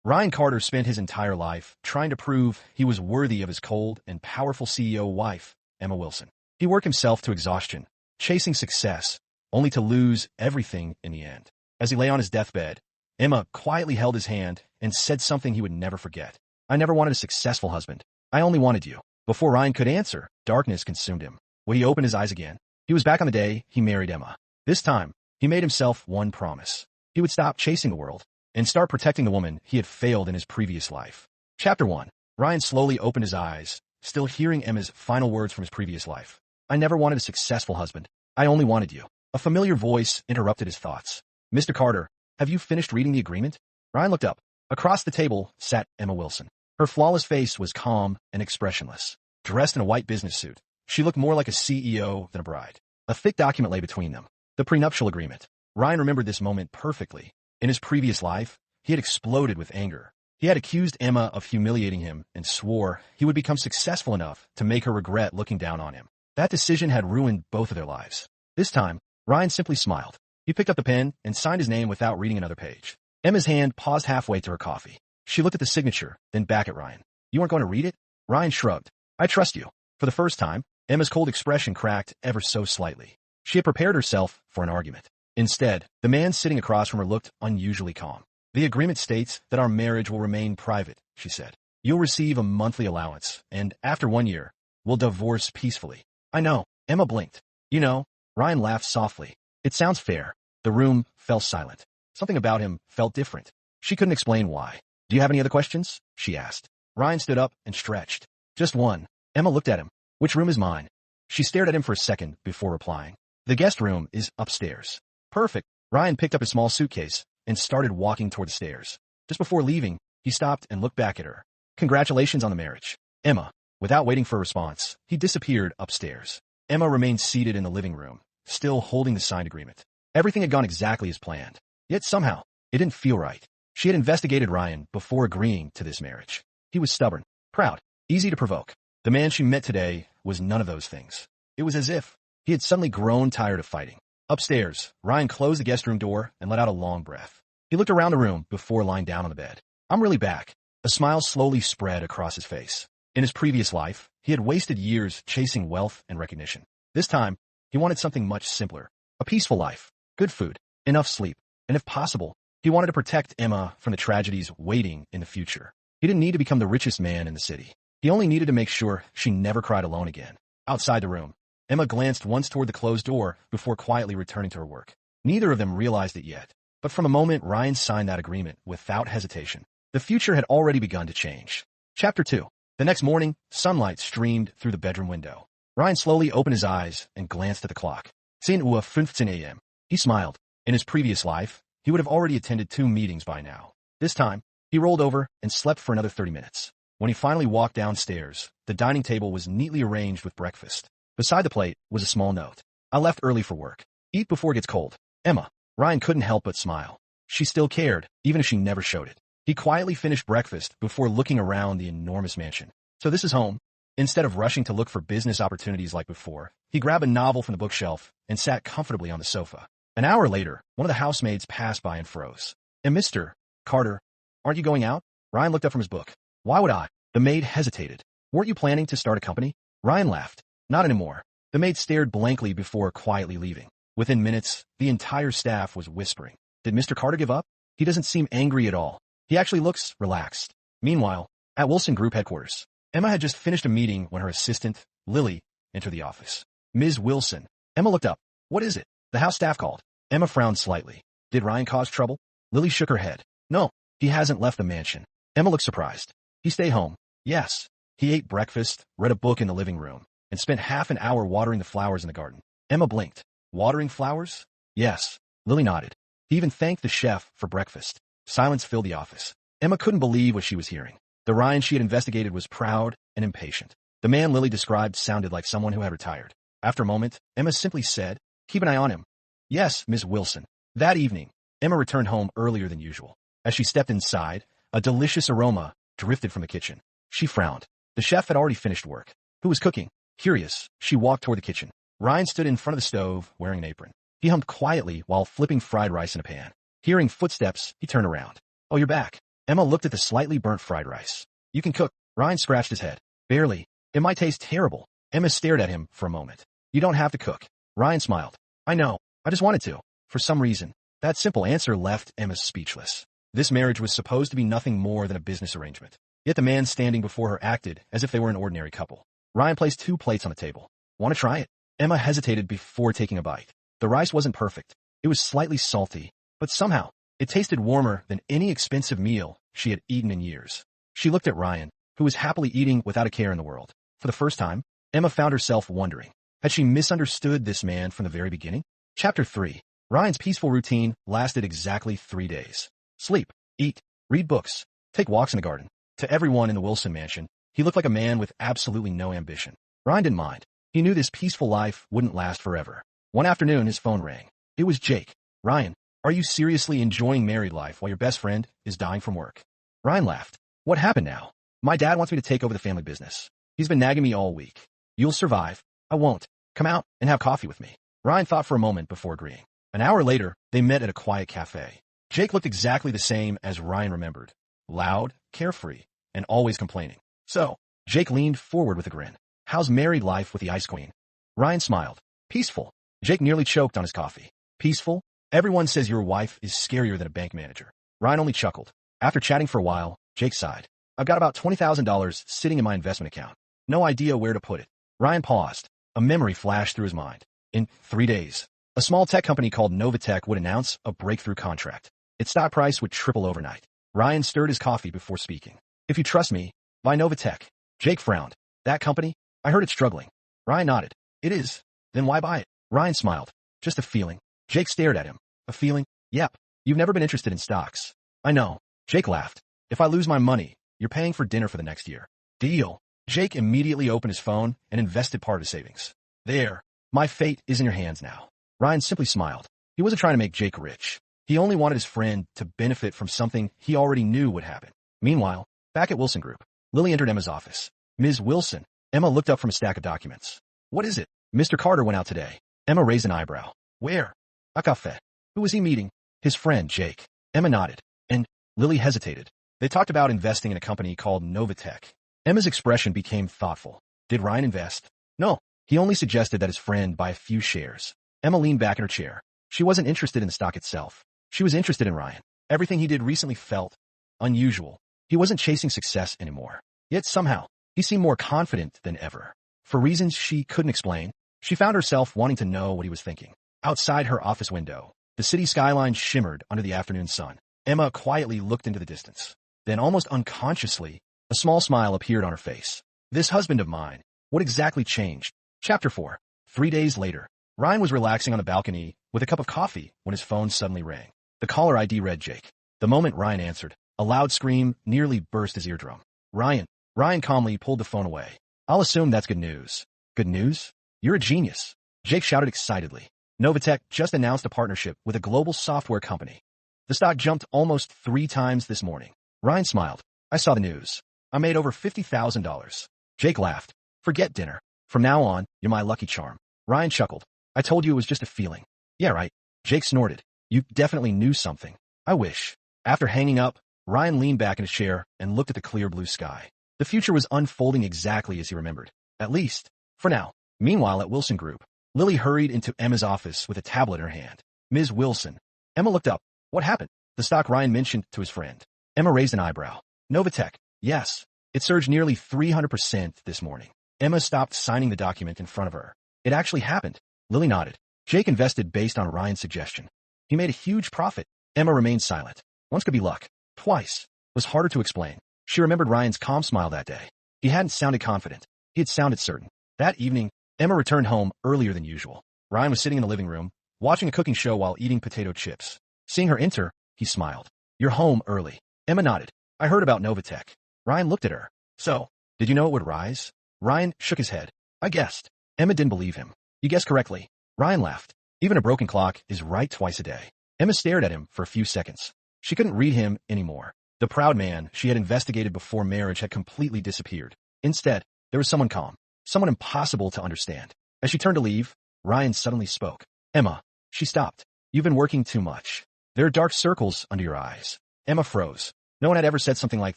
Ryan Carter spent his entire life trying to prove he was worthy of his cold and powerful CEO wife, Emma Wilson. He worked himself to exhaustion, chasing success, only to lose everything in the end. As he lay on his deathbed, Emma quietly held his hand and said something he would never forget. "I never wanted a successful husband. I only wanted you." Before Ryan could answer, darkness consumed him. When he opened his eyes again, he was back on the day he married Emma. This time, he made himself one promise. He would stop chasing the world and start protecting the woman he had failed in his previous life. Chapter 1. Ryan slowly opened his eyes, still hearing Emma's final words from his previous life. "I never wanted a successful husband. I only wanted you." A familiar voice interrupted his thoughts. "Mr. Carter, have you finished reading the agreement?" Ryan looked up. Across the table sat Emma Wilson. Her flawless face was calm and expressionless. Dressed in a white business suit, she looked more like a CEO than a bride. A thick document lay between them. The prenuptial agreement. Ryan remembered this moment perfectly. In his previous life, he had exploded with anger. He had accused Emma of humiliating him and swore he would become successful enough to make her regret looking down on him. That decision had ruined both of their lives. This time, Ryan simply smiled. He picked up the pen and signed his name without reading another page. Emma's hand paused halfway to her coffee. She looked at the signature, then back at Ryan. "You aren't going to read it?" Ryan shrugged. "I trust you." For the first time, Emma's cold expression cracked ever so slightly. She had prepared herself for an argument. Instead, the man sitting across from her looked unusually calm. "The agreement states that our marriage will remain private," she said. "You'll receive a monthly allowance, and after 1 year, we'll divorce peacefully." "I know." Emma blinked. "You know," Ryan laughed softly. "It sounds fair." The room fell silent. Something about him felt different. She couldn't explain why. "Do you have any other questions?" she asked. Ryan stood up and stretched. "Just one." Emma looked at him. "Which room is mine?" She stared at him for a second before replying. "The guest room is upstairs." "Perfect." Ryan picked up his small suitcase and started walking toward the stairs. Just before leaving, he stopped and looked back at her. "Congratulations on the marriage, Emma." Without waiting for a response, he disappeared upstairs. Emma remained seated in the living room, still holding the signed agreement. Everything had gone exactly as planned. Yet somehow, it didn't feel right. She had investigated Ryan before agreeing to this marriage. He was stubborn, proud, easy to provoke. The man she met today was none of those things. It was as if he had suddenly grown tired of fighting. Upstairs, Ryan closed the guest room door and let out a long breath. He looked around the room before lying down on the bed. "I'm really back." A smile slowly spread across his face. In his previous life, he had wasted years chasing wealth and recognition. This time, he wanted something much simpler. A peaceful life, good food, enough sleep, and if possible, he wanted to protect Emma from the tragedies waiting in the future. He didn't need to become the richest man in the city. He only needed to make sure she never cried alone again. Outside the room, Emma glanced once toward the closed door before quietly returning to her work. Neither of them realized it yet, but from the moment Ryan signed that agreement without hesitation, the future had already begun to change. Chapter 2. The next morning, sunlight streamed through the bedroom window. Ryan slowly opened his eyes and glanced at the clock. 10:15 a.m. He smiled. In his previous life, he would have already attended 2 meetings by now. This time, he rolled over and slept for another 30 minutes. When he finally walked downstairs, the dining table was neatly arranged with breakfast. Beside the plate was a small note. "I left early for work. Eat before it gets cold. Emma." Ryan couldn't help but smile. She still cared, even if she never showed it. He quietly finished breakfast before looking around the enormous mansion. So this is home. Instead of rushing to look for business opportunities like before, he grabbed a novel from the bookshelf and sat comfortably on the sofa. An hour later, one of the housemaids passed by and froze. "And Mr. Carter, aren't you going out?" Ryan looked up from his book. "Why would I?" The maid hesitated. "Weren't you planning to start a company?" Ryan laughed. "Not anymore." The maid stared blankly before quietly leaving. Within minutes, the entire staff was whispering. "Did Mr. Carter give up? He doesn't seem angry at all. He actually looks relaxed." Meanwhile, at Wilson Group headquarters, Emma had just finished a meeting when her assistant, Lily, entered the office. "Ms. Wilson." Emma looked up. "What is it?" "The house staff called." Emma frowned slightly. "Did Ryan cause trouble?" Lily shook her head. "No, he hasn't left the mansion." Emma looked surprised. "He stayed home." "Yes." He ate breakfast, read a book in the living room, and spent half an hour watering the flowers in the garden. Emma blinked. "Watering flowers?" "Yes." Lily nodded. He even thanked the chef for breakfast. Silence filled the office. Emma couldn't believe what she was hearing. The Ryan she had investigated was proud and impatient. The man Lily described sounded like someone who had retired. After a moment, Emma simply said, "Keep an eye on him." "Yes, Miss Wilson." That evening, Emma returned home earlier than usual. As she stepped inside, a delicious aroma drifted from the kitchen. She frowned. The chef had already finished work. Who was cooking? Curious, she walked toward the kitchen. Ryan stood in front of the stove, wearing an apron. He hummed quietly while flipping fried rice in a pan. Hearing footsteps, he turned around. "Oh, you're back." Emma looked at the slightly burnt fried rice. You can cook. Ryan scratched his head. Barely. It might taste terrible. Emma stared at him for a moment. You don't have to cook. Ryan smiled. I know. I just wanted to. For some reason. That simple answer left Emma speechless. This marriage was supposed to be nothing more than a business arrangement. Yet the man standing before her acted as if they were an ordinary couple. Ryan placed 2 plates on the table. Want to try it? Emma hesitated before taking a bite. The rice wasn't perfect. It was slightly salty, but somehow, it tasted warmer than any expensive meal she had eaten in years. She looked at Ryan, who was happily eating without a care in the world. For the first time, Emma found herself wondering, had she misunderstood this man from the very beginning? Chapter 3. Ryan's peaceful routine lasted exactly 3 days. Sleep, eat, read books, take walks in the garden. To everyone in the Wilson mansion, he looked like a man with absolutely no ambition. Ryan didn't mind. He knew this peaceful life wouldn't last forever. One afternoon, his phone rang. It was Jake. Ryan, are you seriously enjoying married life while your best friend is dying from work? Ryan laughed. What happened now? My dad wants me to take over the family business. He's been nagging me all week. You'll survive. I won't. Come out and have coffee with me. Ryan thought for a moment before agreeing. An hour later, they met at a quiet cafe. Jake looked exactly the same as Ryan remembered. Loud, carefree, and always complaining. So, Jake leaned forward with a grin. How's married life with the Ice Queen? Ryan smiled. Peaceful. Jake nearly choked on his coffee. Peaceful? Everyone says your wife is scarier than a bank manager. Ryan only chuckled. After chatting for a while, Jake sighed. I've got about $20,000 sitting in my investment account. No idea where to put it. Ryan paused. A memory flashed through his mind. In 3 days, a small tech company called Novatech would announce a breakthrough contract. Its stock price would triple overnight. Ryan stirred his coffee before speaking. If you trust me, buy Novatech. Jake frowned. That company? I heard it's struggling. Ryan nodded. It is. Then why buy it? Ryan smiled. Just a feeling. Jake stared at him. A feeling? Yep. You've never been interested in stocks. I know. Jake laughed. If I lose my money, you're paying for dinner for the next year. Deal. Jake immediately opened his phone and invested part of his savings. There. My fate is in your hands now. Ryan simply smiled. He wasn't trying to make Jake rich. He only wanted his friend to benefit from something he already knew would happen. Meanwhile, back at Wilson Group, Lily entered Emma's office. Ms. Wilson. Emma looked up from a stack of documents. What is it? Mr. Carter went out today. Emma raised an eyebrow. Where? A cafe. Who was he meeting? His friend, Jake. Emma nodded. And Lily hesitated. They talked about investing in a company called Novatech. Emma's expression became thoughtful. Did Ryan invest? No. He only suggested that his friend buy a few shares. Emma leaned back in her chair. She wasn't interested in the stock itself. She was interested in Ryan. Everything he did recently felt unusual. He wasn't chasing success anymore. Yet somehow, he seemed more confident than ever. For reasons she couldn't explain, she found herself wanting to know what he was thinking. Outside her office window, the city skyline shimmered under the afternoon sun. Emma quietly looked into the distance. Then, almost unconsciously, a small smile appeared on her face. This husband of mine, what exactly changed? Chapter 4. 3 days later, Ryan was relaxing on the balcony with a cup of coffee when his phone suddenly rang. The caller ID read Jake. The moment Ryan answered, a loud scream nearly burst his eardrum. Ryan. Ryan calmly pulled the phone away. I'll assume that's good news. Good news? You're a genius. Jake shouted excitedly. Novatech just announced a partnership with a global software company. The stock jumped almost 3 times this morning. Ryan smiled. I saw the news. I made over $50,000. Jake laughed. Forget dinner. From now on, you're my lucky charm. Ryan chuckled. I told you it was just a feeling. Yeah, right. Jake snorted. You definitely knew something. I wish. After hanging up, Ryan leaned back in his chair and looked at the clear blue sky. The future was unfolding exactly as he remembered. At least, for now. Meanwhile, at Wilson Group, Lily hurried into Emma's office with a tablet in her hand. Ms. Wilson. Emma looked up. What happened? The stock Ryan mentioned to his friend. Emma raised an eyebrow. Novatech. Yes. It surged nearly 300% this morning. Emma stopped signing the document in front of her. It actually happened. Lily nodded. Jake invested based on Ryan's suggestion. He made a huge profit. Emma remained silent. Once could be luck. Twice was harder to explain. She remembered Ryan's calm smile that day. He hadn't sounded confident. He had sounded certain. That evening, Emma returned home earlier than usual. Ryan was sitting in the living room, watching a cooking show while eating potato chips. Seeing her enter, he smiled. You're home early. Emma nodded. I heard about Novatech. Ryan looked at her. So, did you know it would rise? Ryan shook his head. I guessed. Emma didn't believe him. You guessed correctly. Ryan laughed. Even a broken clock is right twice a day. Emma stared at him for a few seconds. She couldn't read him anymore. The proud man she had investigated before marriage had completely disappeared. Instead, there was someone calm, someone impossible to understand. As she turned to leave, Ryan suddenly spoke. Emma. She stopped. You've been working too much. There are dark circles under your eyes. Emma froze. No one had ever said something like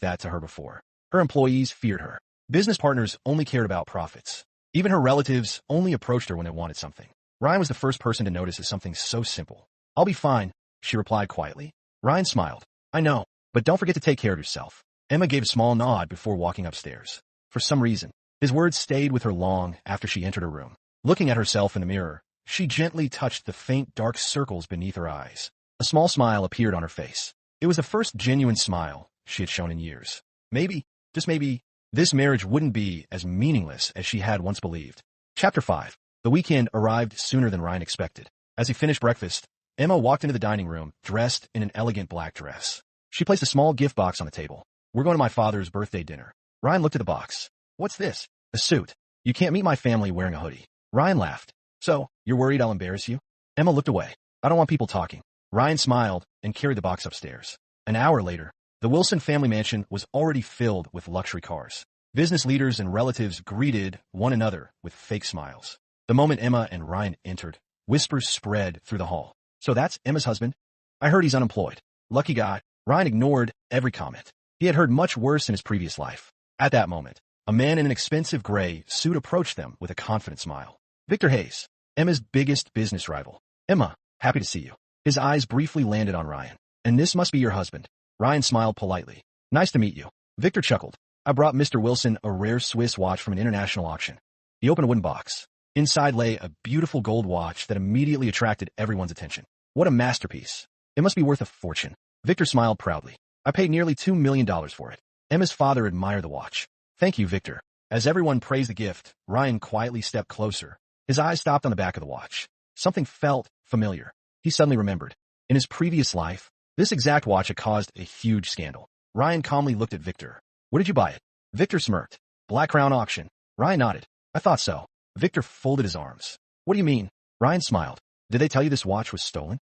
that to her before. Her employees feared her. Business partners only cared about profits. Even her relatives only approached her when they wanted something. Ryan was the first person to notice something so simple. "I'll be fine," she replied quietly. Ryan smiled. "I know, but don't forget to take care of yourself." Emma gave a small nod before walking upstairs. For some reason, his words stayed with her long after she entered her room. Looking at herself in the mirror, she gently touched the faint dark circles beneath her eyes. A small smile appeared on her face. It was the first genuine smile she had shown in years. Maybe, just maybe, this marriage wouldn't be as meaningless as she had once believed. Chapter 5. The weekend arrived sooner than Ryan expected. As he finished breakfast, Emma walked into the dining room, dressed in an elegant black dress. She placed a small gift box on the table. "We're going to my father's birthday dinner." Ryan looked at the box. "What's this?" "A suit. You can't meet my family wearing a hoodie." Ryan laughed. "So, you're worried I'll embarrass you?" Emma looked away. "I don't want people talking." Ryan smiled and carried the box upstairs. An hour later, the Wilson family mansion was already filled with luxury cars. Business leaders and relatives greeted one another with fake smiles. The moment Emma and Ryan entered, whispers spread through the hall. "So that's Emma's husband? I heard he's unemployed." "Lucky guy." Ryan ignored every comment. He had heard much worse in his previous life. At that moment, a man in an expensive gray suit approached them with a confident smile. "Victor Hayes, Emma's biggest business rival." "Emma, happy to see you." His eyes briefly landed on Ryan. "And this must be your husband." Ryan smiled politely. "Nice to meet you." Victor chuckled. "I brought Mr. Wilson a rare Swiss watch from an international auction." He opened a wooden box. Inside lay a beautiful gold watch that immediately attracted everyone's attention. "What a masterpiece. It must be worth a fortune." Victor smiled proudly. "I paid nearly $2 million for it." Emma's father admired the watch. "Thank you, Victor." As everyone praised the gift, Ryan quietly stepped closer. His eyes stopped on the back of the watch. Something felt familiar. He suddenly remembered. In his previous life, this exact watch had caused a huge scandal. Ryan calmly looked at Victor. "Where did you buy it?" Victor smirked. "Black Crown auction." Ryan nodded. "I thought so." Victor folded his arms. "What do you mean?" Ryan smiled. "Did they tell you this watch was stolen?"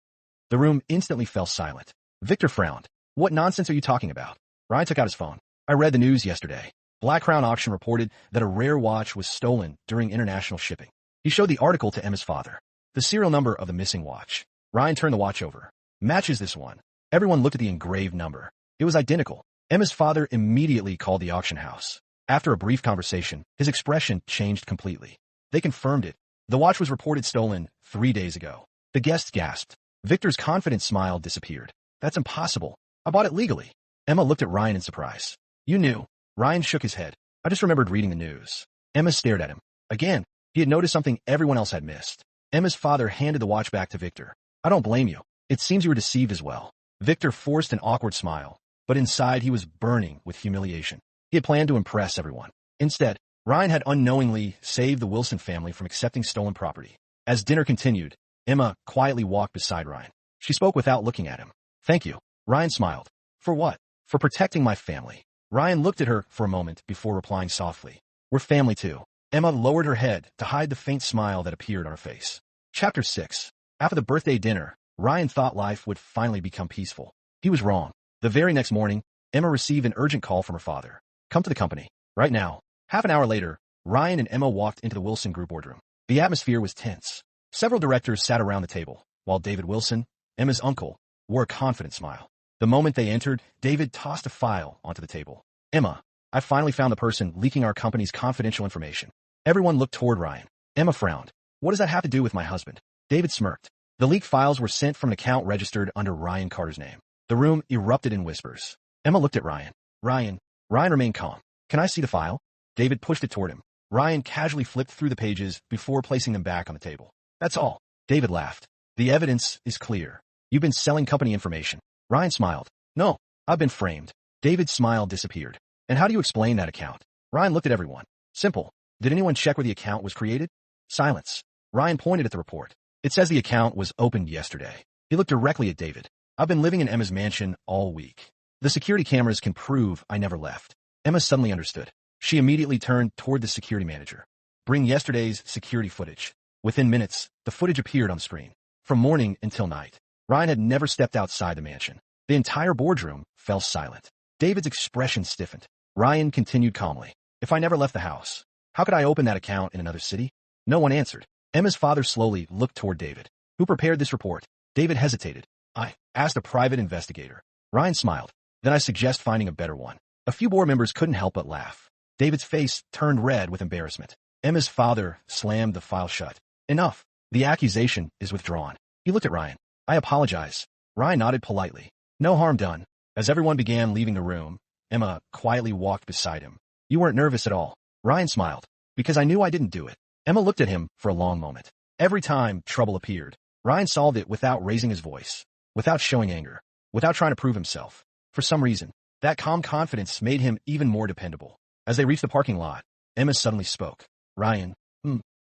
The room instantly fell silent. Victor frowned. "What nonsense are you talking about?" Ryan took out his phone. "I read the news yesterday. Black Crown auction reported that a rare watch was stolen during international shipping." He showed the article to Emma's father. The serial number of the missing watch. Ryan turned the watch over. "Matches this one." Everyone looked at the engraved number. It was identical. Emma's father immediately called the auction house. After a brief conversation, his expression changed completely. They confirmed it. The watch was reported stolen 3 days ago. The guests gasped. Victor's confident smile disappeared. "That's impossible. I bought it legally." Emma looked at Ryan in surprise. "You knew." Ryan shook his head. "I just remembered reading the news." Emma stared at him. Again, he had noticed something everyone else had missed. Emma's father handed the watch back to Victor. "I don't blame you. It seems you were deceived as well." Victor forced an awkward smile, but inside he was burning with humiliation. He had planned to impress everyone. Instead, Ryan had unknowingly saved the Wilson family from accepting stolen property. As dinner continued, Emma quietly walked beside Ryan. She spoke without looking at him. "Thank you." Ryan smiled. "For what?" "For protecting my family." Ryan looked at her for a moment before replying softly. "We're family too." Emma lowered her head to hide the faint smile that appeared on her face. Chapter 6. After the birthday dinner, Ryan thought life would finally become peaceful. He was wrong. The very next morning, Emma received an urgent call from her father. "Come to the company. Right now." Half an hour later, Ryan and Emma walked into the Wilson Group boardroom. The atmosphere was tense. Several directors sat around the table, while David Wilson, Emma's uncle, wore a confident smile. The moment they entered, David tossed a file onto the table. "Emma, I finally found the person leaking our company's confidential information." Everyone looked toward Ryan. Emma frowned. "What does that have to do with my husband?" David smirked. The leaked files were sent from an account registered under Ryan Carter's name. The room erupted in whispers. Emma looked at Ryan. Ryan remained calm. "Can I see the file?" David pushed it toward him. Ryan casually flipped through the pages before placing them back on the table. "That's all." David laughed. "The evidence is clear. You've been selling company information." Ryan smiled. "No, I've been framed." David's smile disappeared. "And how do you explain that account?" Ryan looked at everyone. "Simple. Did anyone check where the account was created?" Silence. Ryan pointed at the report. "It says the account was opened yesterday." He looked directly at David. "I've been living in Emma's mansion all week. The security cameras can prove I never left." Emma suddenly understood. She immediately turned toward the security manager. "Bring yesterday's security footage." Within minutes, the footage appeared on the screen. From morning until night, Ryan had never stepped outside the mansion. The entire boardroom fell silent. David's expression stiffened. Ryan continued calmly. "If I never left the house, how could I open that account in another city?" No one answered. Emma's father slowly looked toward David. "Who prepared this report?" David hesitated. "I asked a private investigator." Ryan smiled. Then I suggest finding a better one. A few board members couldn't help but laugh. David's face turned red with embarrassment. Emma's father slammed the file shut. Enough. The accusation is withdrawn. He looked at Ryan. I apologize. Ryan nodded politely. No harm done. As everyone began leaving the room, Emma quietly walked beside him. You weren't nervous at all. Ryan smiled. Because I knew I didn't do it. Emma looked at him for a long moment. Every time trouble appeared, Ryan solved it without raising his voice, without showing anger, without trying to prove himself. For some reason, that calm confidence made him even more dependable. As they reached the parking lot, Emma suddenly spoke. Ryan,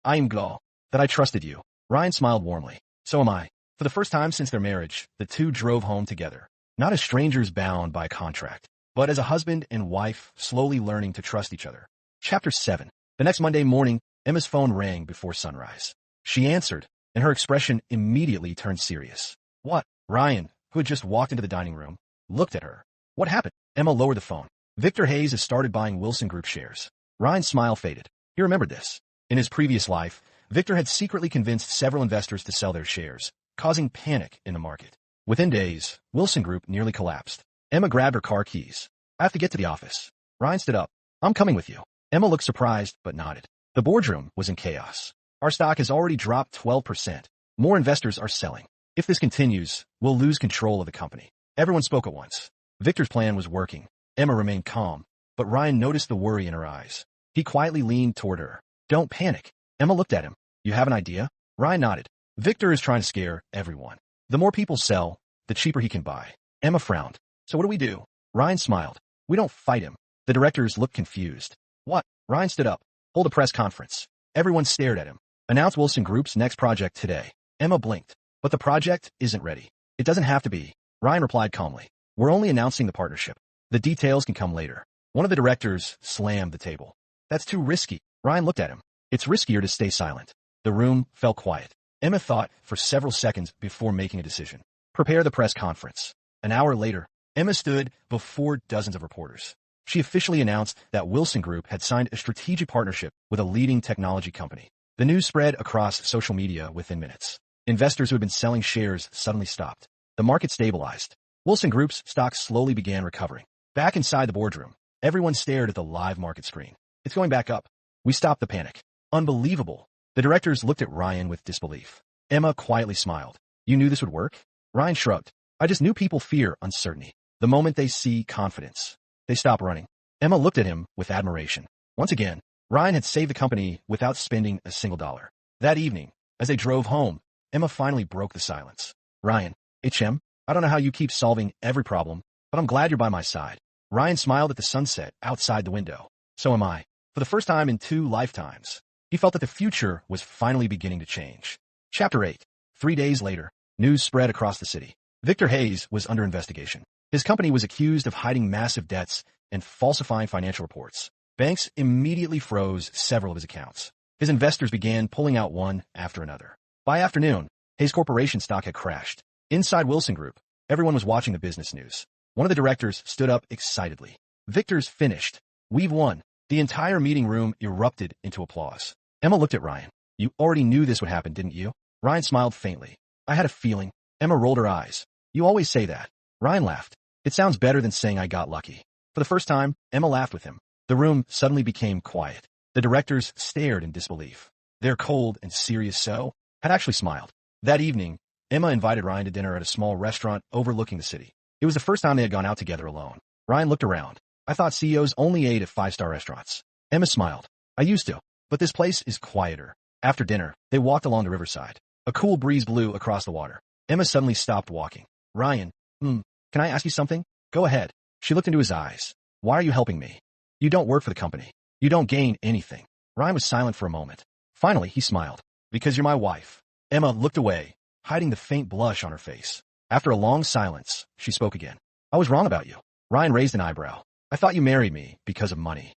I am glad that I trusted you. Ryan smiled warmly. So am I. For the first time since their marriage, the two drove home together, not as strangers bound by contract, but as a husband and wife slowly learning to trust each other. Chapter 7. The next Monday morning, Emma's phone rang before sunrise. She answered, and her expression immediately turned serious. What? Ryan, who had just walked into the dining room, looked at her. What happened? Emma lowered the phone. Victor Hayes has started buying Wilson Group shares. Ryan's smile faded. He remembered this. In his previous life, Victor had secretly convinced several investors to sell their shares, causing panic in the market. Within days, Wilson Group nearly collapsed. Emma grabbed her car keys. I have to get to the office. Ryan stood up. I'm coming with you. Emma looked surprised, but nodded. The boardroom was in chaos. Our stock has already dropped 12%. More investors are selling. If this continues, we'll lose control of the company. Everyone spoke at once. Victor's plan was working. Emma remained calm, but Ryan noticed the worry in her eyes. He quietly leaned toward her. Don't panic. Emma looked at him. You have an idea? Ryan nodded. Victor is trying to scare everyone. The more people sell, the cheaper he can buy. Emma frowned. So what do we do? Ryan smiled. We don't fight him. The directors looked confused. What? Ryan stood up. Hold a press conference. Everyone stared at him. Announce Wilson Group's next project today. Emma blinked. But the project isn't ready. It doesn't have to be. Ryan replied calmly. We're only announcing the partnership. The details can come later. One of the directors slammed the table. That's too risky. Ryan looked at him. It's riskier to stay silent. The room fell quiet. Emma thought for several seconds before making a decision. Prepare the press conference. An hour later, Emma stood before dozens of reporters. She officially announced that Wilson Group had signed a strategic partnership with a leading technology company. The news spread across social media within minutes. Investors who had been selling shares suddenly stopped. The market stabilized. Wilson Group's stock slowly began recovering. Back inside the boardroom, everyone stared at the live market screen. It's going back up. We stopped the panic. Unbelievable. The directors looked at Ryan with disbelief. Emma quietly smiled. You knew this would work? Ryan shrugged. I just knew people fear uncertainty. The moment they see confidence, they stop running. Emma looked at him with admiration. Once again, Ryan had saved the company without spending a single dollar. That evening, as they drove home, Emma finally broke the silence. Ryan, HM, I don't know how you keep solving every problem, but I'm glad you're by my side. Ryan smiled at the sunset outside the window. So am I. For the first time in 2 lifetimes, he felt that the future was finally beginning to change. Chapter 8. 3 days later, news spread across the city. Victor Hayes was under investigation. His company was accused of hiding massive debts and falsifying financial reports. Banks immediately froze several of his accounts. His investors began pulling out one after another. By afternoon, Hayes Corporation stock had crashed. Inside Wilson Group, everyone was watching the business news. One of the directors stood up excitedly. Victor's finished. We've won. The entire meeting room erupted into applause. Emma looked at Ryan. You already knew this would happen, didn't you? Ryan smiled faintly. I had a feeling. Emma rolled her eyes. You always say that. Ryan laughed. It sounds better than saying I got lucky. For the first time, Emma laughed with him. The room suddenly became quiet. The directors stared in disbelief. Their cold and serious so had actually smiled. That evening, Emma invited Ryan to dinner at a small restaurant overlooking the city. It was the first time they had gone out together alone. Ryan looked around. I thought CEOs only ate at 5-star restaurants. Emma smiled. I used to, but this place is quieter. After dinner, they walked along the riverside. A cool breeze blew across the water. Emma suddenly stopped walking. Ryan, can I ask you something? Go ahead. She looked into his eyes. Why are you helping me? You don't work for the company. You don't gain anything. Ryan was silent for a moment. Finally, he smiled. Because you're my wife. Emma looked away, hiding the faint blush on her face. After a long silence, she spoke again. I was wrong about you. Ryan raised an eyebrow. I thought you married me because of money.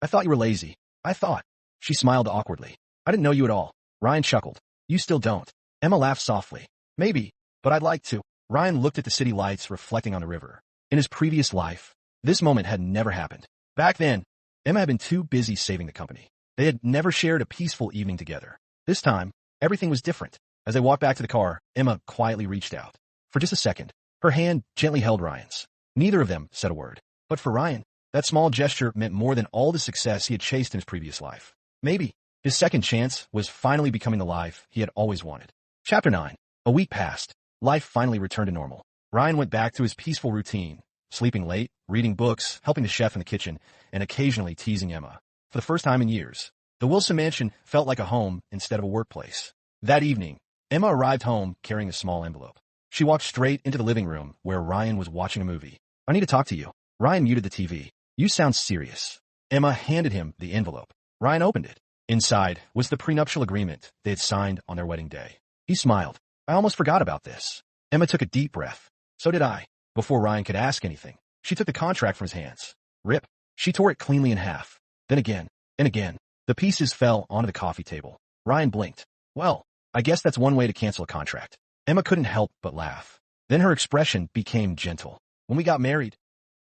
I thought you were lazy. I thought. She smiled awkwardly. I didn't know you at all. Ryan chuckled. You still don't. Emma laughed softly. Maybe, but I'd like to. Ryan looked at the city lights reflecting on the river. In his previous life, this moment had never happened. Back then, Emma had been too busy saving the company. They had never shared a peaceful evening together. This time, everything was different. As they walked back to the car, Emma quietly reached out. For just a second, her hand gently held Ryan's. Neither of them said a word. But for Ryan, that small gesture meant more than all the success he had chased in his previous life. Maybe his second chance was finally becoming the life he had always wanted. Chapter 9. A week passed. Life finally returned to normal. Ryan went back to his peaceful routine, sleeping late, reading books, helping the chef in the kitchen, and occasionally teasing Emma. For the first time in years, the Wilson mansion felt like a home instead of a workplace. That evening, Emma arrived home carrying a small envelope. She walked straight into the living room where Ryan was watching a movie. "I need to talk to you." Ryan muted the TV. "You sound serious." Emma handed him the envelope. Ryan opened it. Inside was the prenuptial agreement they had signed on their wedding day. He smiled. "I almost forgot about this." Emma took a deep breath. "So did I." Before Ryan could ask anything, she took the contract from his hands. Rip. She tore it cleanly in half. Then again, and again. The pieces fell onto the coffee table. Ryan blinked. "Well, I guess that's one way to cancel a contract." Emma couldn't help but laugh. Then her expression became gentle. "When we got married,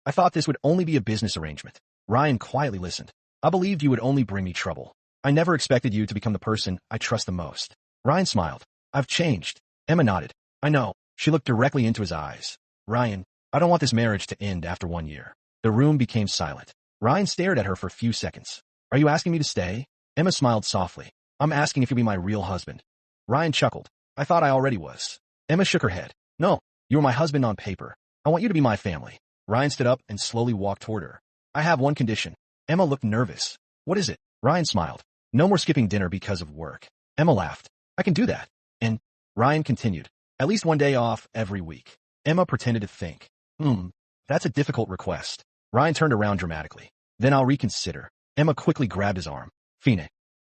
I thought this would only be a business arrangement." Ryan quietly listened. "I believed you would only bring me trouble. I never expected you to become the person I trust the most." Ryan smiled. "I've changed." Emma nodded. "I know." She looked directly into his eyes. "Ryan, I don't want this marriage to end after 1 year." The room became silent. Ryan stared at her for a few seconds. "Are you asking me to stay?" Emma smiled softly. "I'm asking if you'll be my real husband." Ryan chuckled. "I thought I already was." Emma shook her head. "No, you're my husband on paper. I want you to be my family." Ryan stood up and slowly walked toward her. "I have one condition." Emma looked nervous. "What is it?" Ryan smiled. "No more skipping dinner because of work." Emma laughed. "I can do that." And Ryan continued. "At least 1 day off every week." Emma pretended to think. That's a difficult request." Ryan turned around dramatically. "Then I'll reconsider." Emma quickly grabbed his arm. "Fine.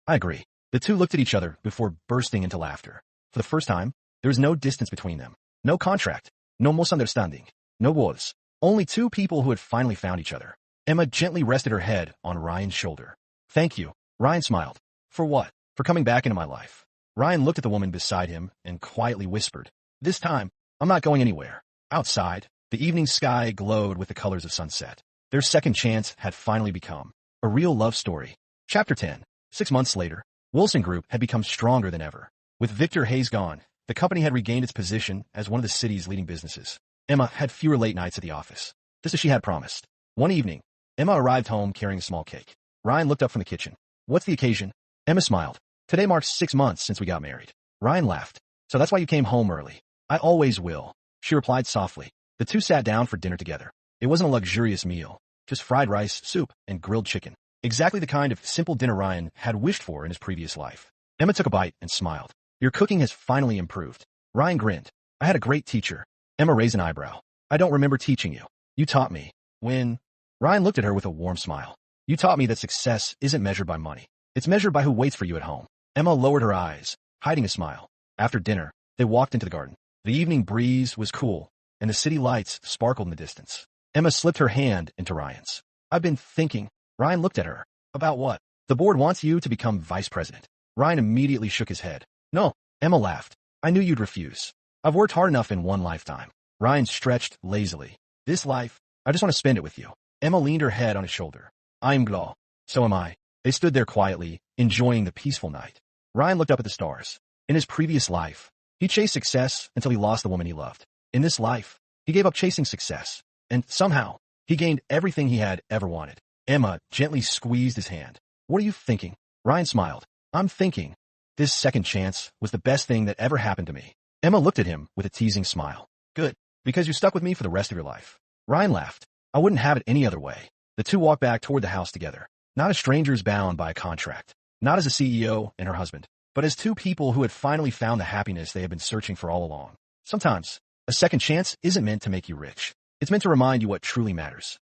I agree." The two looked at each other before bursting into laughter. For the first time, there was no distance between them. No contract. No misunderstanding. No words. Only two people who had finally found each other. Emma gently rested her head on Ryan's shoulder. "Thank you." Ryan smiled. "For what?" "For coming back into my life." Ryan looked at the woman beside him and quietly whispered, "This time, I'm not going anywhere." Outside, the evening sky glowed with the colors of sunset. Their second chance had finally become a real love story. Chapter 10. 6 months later, Wilson Group had become stronger than ever. With Victor Hayes gone, the company had regained its position as one of the city's leading businesses. Emma had fewer late nights at the office, just as she had promised. One evening, Emma arrived home carrying a small cake. Ryan looked up from the kitchen. "What's the occasion?" Emma smiled. "Today marks 6 months since we got married." Ryan laughed. "So that's why you came home early." "I always will," she replied softly. The two sat down for dinner together. It wasn't a luxurious meal, just fried rice, soup, and grilled chicken. Exactly the kind of simple dinner Ryan had wished for in his previous life. Emma took a bite and smiled. "Your cooking has finally improved." Ryan grinned. "I had a great teacher." Emma raised an eyebrow. "I don't remember teaching you." "You taught me." "When?" Ryan looked at her with a warm smile. "You taught me that success isn't measured by money. It's measured by who waits for you at home." Emma lowered her eyes, hiding a smile. After dinner, they walked into the garden. The evening breeze was cool, and the city lights sparkled in the distance. Emma slipped her hand into Ryan's. "I've been thinking." Ryan looked at her. "About what?" "The board wants you to become vice president." Ryan immediately shook his head. "No." Emma laughed. "I knew you'd refuse. I've worked hard enough in one lifetime." Ryan stretched lazily. "This life, I just want to spend it with you." Emma leaned her head on his shoulder. "I'm glad." "So am I." They stood there quietly, enjoying the peaceful night. Ryan looked up at the stars. In his previous life, he chased success until he lost the woman he loved. In this life, he gave up chasing success, and somehow, he gained everything he had ever wanted. Emma gently squeezed his hand. "What are you thinking?" Ryan smiled. "I'm thinking this second chance was the best thing that ever happened to me." Emma looked at him with a teasing smile. "Good, because you're stuck with me for the rest of your life." Ryan laughed. "I wouldn't have it any other way." The two walked back toward the house together. Not as strangers bound by a contract. Not as a CEO and her husband, but as two people who had finally found the happiness they had been searching for all along. Sometimes, a second chance isn't meant to make you rich. It's meant to remind you what truly matters.